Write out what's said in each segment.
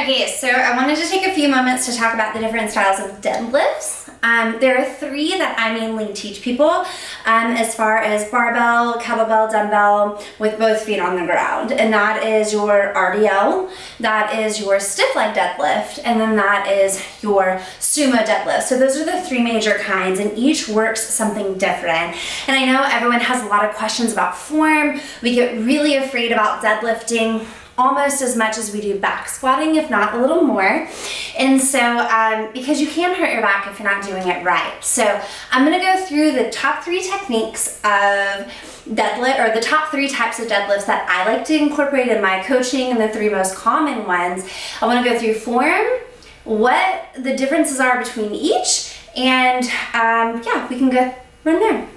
Okay, so I wanted to take a few moments to talk about the different styles of deadlifts. There are three that I mainly teach people as far as barbell, kettlebell, dumbbell with both feet on the ground. And that is your RDL, that is your stiff leg deadlift, and then that is your sumo deadlift. So those are the three major kinds, and each works something different. And I know everyone has a lot of questions about form. We get really afraid about deadlifting almost as much as we do back squatting, if not a little more. And so, because you can hurt your back if you're not doing it right. So I'm gonna go through the top three techniques of deadlift, or the top three types of deadlifts that I like to incorporate in my coaching, and the three most common ones. I wanna go through form, what the differences are between each, and yeah, we can go from there.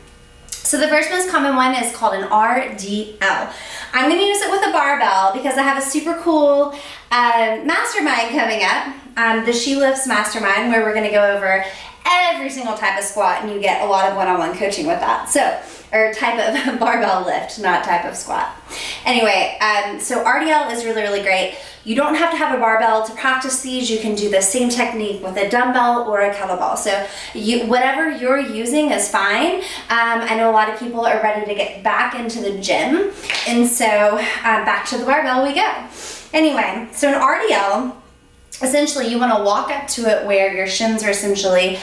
So the first most common one is called an RDL. I'm gonna use it with a barbell because I have a super cool mastermind coming up, the She Lifts Mastermind, where we're gonna go over every single type of squat, and you get a lot of one-on-one coaching with that. So, or type of barbell lift, not type of squat. Anyway, so RDL is really, really great. You don't have to have a barbell to practice these. You can do the same technique with a dumbbell or a kettlebell. So whatever you're using is fine. I know a lot of people are ready to get back into the gym, and so back to the barbell we go. Anyway, so an RDL, essentially you want to walk up to it where your shins are essentially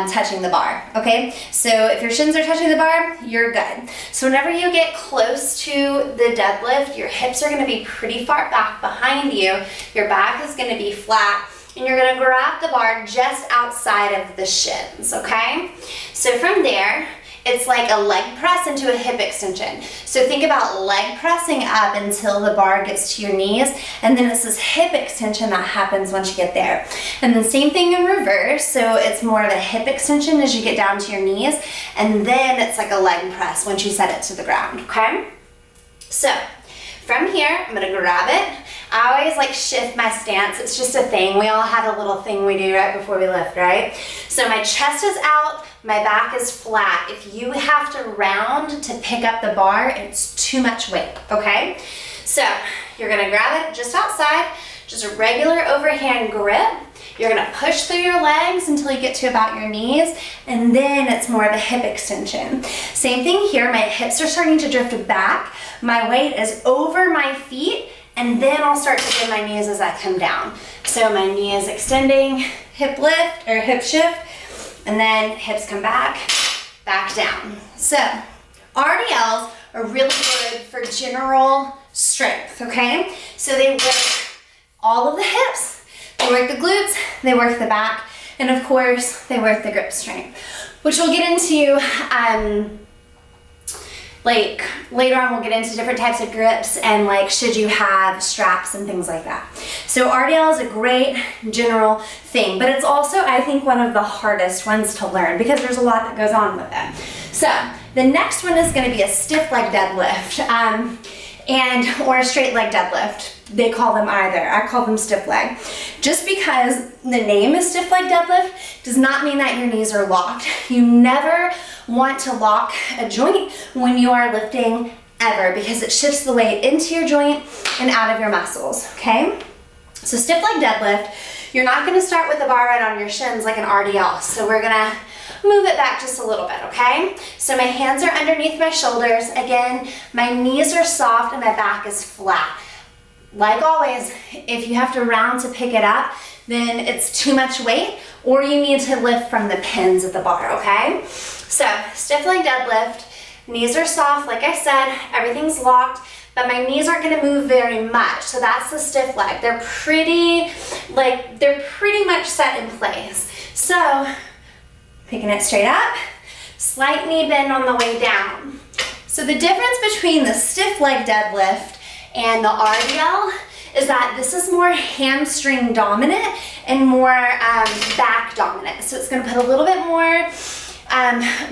touching the bar, okay? So if your shins are touching the bar, you're good. So whenever you get close to the deadlift, your hips are going to be pretty far back behind you, your back is going to be flat, and you're going to grab the bar just outside of the shins, okay? So from there, it's like a leg press into a hip extension. So think about leg pressing up until the bar gets to your knees, and then it's this hip extension that happens once you get there. And the same thing in reverse, so it's more of a hip extension as you get down to your knees, and then it's like a leg press once you set it to the ground, okay? So from here, I'm gonna grab it. I always like shift my stance. It's just a thing. We all have a little thing we do right before we lift, right? So my chest is out, my back is flat. If you have to round to pick up the bar, it's too much weight, okay? So you're gonna grab it just outside, just a regular overhand grip. You're gonna push through your legs until you get to about your knees, and then it's more of a hip extension. Same thing here, my hips are starting to drift back. My weight is over my feet, and then I'll start to bend my knees as I come down. So my knee is extending, hip lift or hip shift, and then hips come back down. So RDLs are really good for general strength, okay? So they work all of the hips, they work the glutes, they work the back, and of course, they work the grip strength, which we'll get into like later on. We'll get into different types of grips and like should you have straps and things like that. So RDL is a great general thing, but it's also, I think, one of the hardest ones to learn because there's a lot that goes on with it. So the next one is going to be a stiff leg deadlift or a straight leg deadlift. They call them either. I call them stiff leg. Just because the name is stiff leg deadlift does not mean that your knees are locked. You never want to lock a joint when you are lifting ever, because it shifts the weight into your joint and out of your muscles, okay? So stiff leg deadlift, you're not gonna start with the bar right on your shins like an RDL. So we're gonna move it back just a little bit, okay? So my hands are underneath my shoulders. Again, my knees are soft and my back is flat. Like always, if you have to round to pick it up, then it's too much weight, or you need to lift from the pins of the bar, okay? So stiff leg deadlift, knees are soft, like I said, everything's locked, but my knees aren't gonna move very much. So that's the stiff leg. They're pretty much set in place. So picking it straight up, slight knee bend on the way down. So the difference between the stiff leg deadlift and the RDL is that this is more hamstring dominant and more back dominant. So it's gonna put a little bit more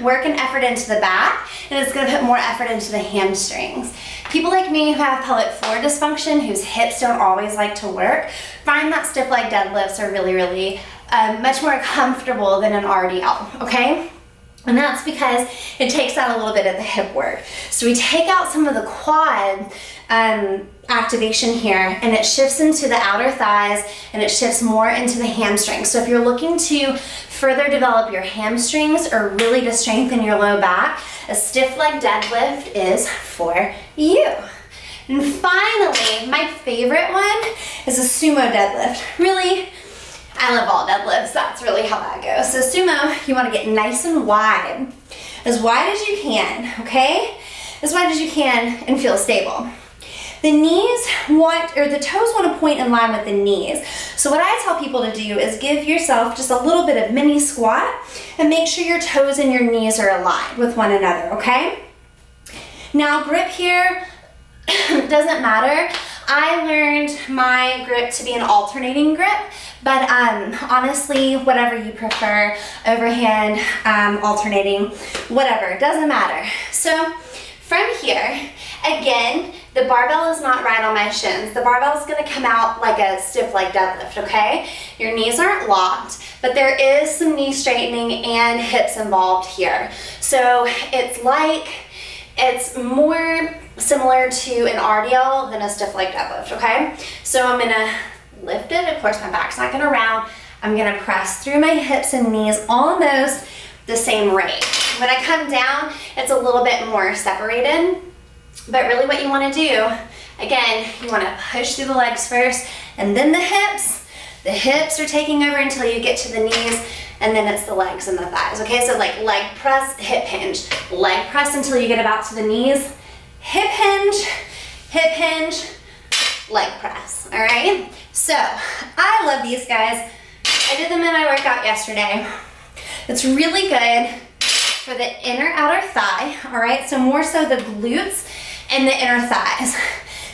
work and effort into the back, and it's gonna put more effort into the hamstrings. People like me who have pelvic floor dysfunction, whose hips don't always like to work, find that stiff leg deadlifts are really, really much more comfortable than an RDL, okay? And that's because it takes out a little bit of the hip work. So we take out some of the quad activation here, and it shifts into the outer thighs, and it shifts more into the hamstrings. So if you're looking to further develop your hamstrings or really to strengthen your low back, a stiff leg deadlift is for you. And finally, my favorite one is a sumo deadlift. Really, I love all deadlifts. That's really how that goes. So sumo, you want to get nice and wide as you can, okay? As wide as you can and feel stable. The the toes want to point in line with the knees. So what I tell people to do is give yourself just a little bit of mini squat and make sure your toes and your knees are aligned with one another, okay? Now grip here doesn't matter. I learned my grip to be an alternating grip, but honestly, whatever you prefer, overhand, alternating, whatever, doesn't matter. So from here, again, the barbell is not right on my shins. The barbell is gonna come out like a stiff leg deadlift, okay? Your knees aren't locked, but there is some knee straightening and hips involved here. So it's more similar to an RDL than a stiff leg deadlift, okay? So I'm gonna lift it. Of course, my back's not gonna round. I'm gonna press through my hips and knees almost the same rate. When I come down, it's a little bit more separated, but really what you wanna do, again, you wanna push through the legs first and then the hips. The hips are taking over until you get to the knees, and then it's the legs and the thighs, okay? So like leg press, hip hinge, leg press until you get about to the knees, hip hinge, leg press, all right? So I love these guys. I did them in my workout yesterday. It's really good for the inner outer thigh, all right? So more so the glutes and the inner thighs.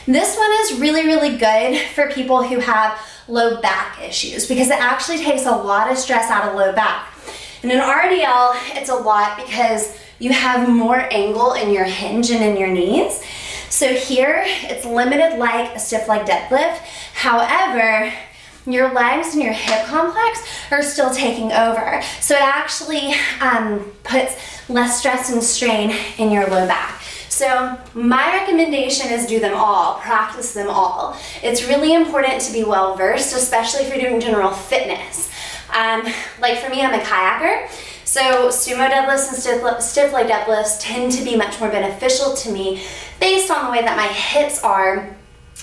This one is really, really good for people who have low back issues because it actually takes a lot of stress out of low back. In an RDL, it's a lot because you have more angle in your hinge and in your knees. So here, it's limited like a stiff leg deadlift. However, your legs and your hip complex are still taking over. So it actually puts less stress and strain in your low back. So my recommendation is do them all, practice them all. It's really important to be well versed, especially if you're doing general fitness. Like for me, I'm a kayaker, so sumo deadlifts and stiff leg deadlifts tend to be much more beneficial to me based on the way that my hips are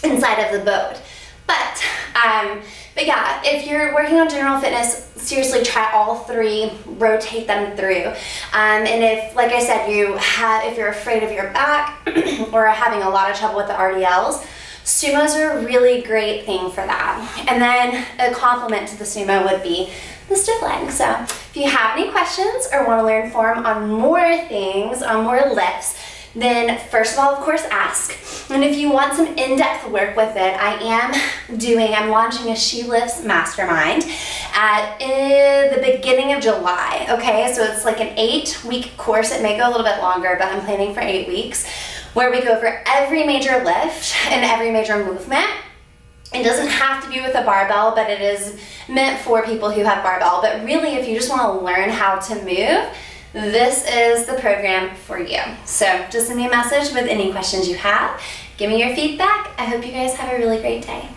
inside of the boat. But yeah, if you're working on general fitness, seriously try all three, rotate them through. And if, like I said, if you're afraid of your back or are having a lot of trouble with the RDLs, sumos are a really great thing for that. And then a complement to the sumo would be the stiff leg. So if you have any questions or want to learn form on more things, on more lifts, then first of all, of course, ask. And if you want some in-depth work with it, I'm launching a She Lifts Mastermind at the beginning of July, okay? So it's like an 8-week course. It may go a little bit longer, but I'm planning for 8 weeks, where we go over every major lift and every major movement. It doesn't have to be with a barbell, but it is meant for people who have barbell. But really, if you just want to learn how to move, this is the program for you. So just send me a message with any questions you have. Give me your feedback. I hope you guys have a really great day.